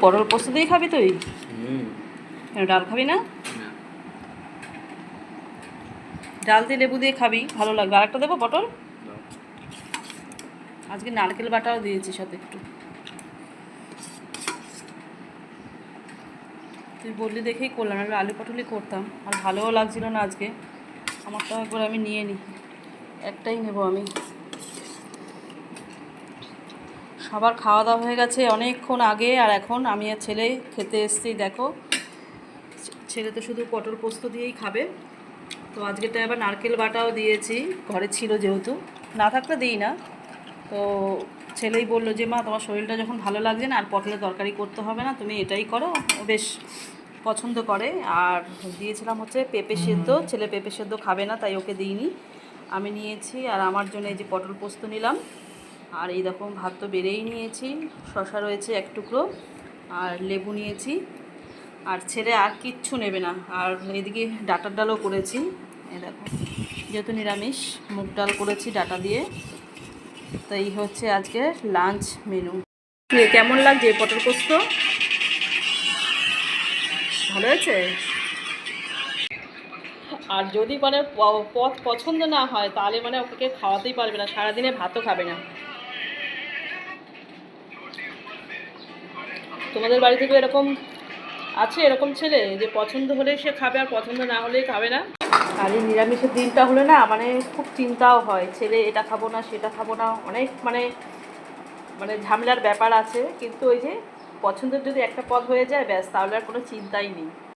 পটল পোস্ত দিয়ে খাবি তুই? ডাল খাবি না? ডাল দিয়ে লেবু দিয়ে খাবি, ভালো লাগবে। আরেকটা দেবো পটল? আজকে নারকেল বাটাও দিয়েছি সাথে একটু। তুই বললি দেখেই করলাম, আমি আলু পটলই করতাম, আর ভালোও লাগছিল না আজকে। আমারটাও একবার আমি নিয়ে নিই, একটাই নেব আমি। সবার খাওয়া দাওয়া হয়ে গেছে অনেকক্ষণ আগে, আর এখন আমি আর ছেলে খেতে এসেছি। দেখো, ছেলে তো শুধু পটল পোস্ত দিয়েই খাবে, তো আজকেটা আবার নারকেল বাটাও দিয়েছি, ঘরে ছিল যেহেতু, না থাকলে দিই না। তো ছেলেই বললো যে মা, তোমার শরীরটা যখন ভালো লাগছে না, আর পটলের তরকারি করতে হবে না, তুমি এটাই করো। বেশ পছন্দ করে। আর দিয়েছিলাম হচ্ছে পেঁপে সেদ্ধ, ছেলে পেঁপে সেদ্ধ খাবে না, তাই ওকে দিইনি, আমি নিয়েছি। আর আমার জন্য এই যে পটল পোস্ত নিলাম। আর এই দেখো, ভাত তো বেড়েই নিয়েছি, শশা রয়েছে এক টুকরো, আর লেবু নিয়েছি। আর ছেলে আর কিচ্ছু নেবে না। আর এদিকে ডাঁটার ডালও করেছি, এই দেখো, যেহেতু নিরামিষ মুগ ডাল করেছি ডাঁটা দিয়ে। তো এই হচ্ছে আজকে লাঞ্চ মেনু। কেমন লাগছে পটল পোস্ত? ভালো হয়েছে? আর যদি মানে পথ পছন্দ না হয়, তাহলে মানে ওকে খাওয়াতেই পারবে না, সারাদিনে ভাতও খাবে না। তোমাদের বাড়িতে তো এরকম আছে, এরকম ছেলে যে পছন্দ হলেই সে খাবে, আর পছন্দ না হলেই খাবে না? আর এই নিরামিষের দিনটা হলে না, মানে খুব চিন্তাও হয়, ছেলে এটা খাবো না সেটা খাবো না, অনেক মানে মানে ঝামেলার ব্যাপার আছে। কিন্তু ওই যে পছন্দের যদি একটা পদ হয়ে যায়, ব্যাস, তাহলে আর কোনো চিন্তাই নেই।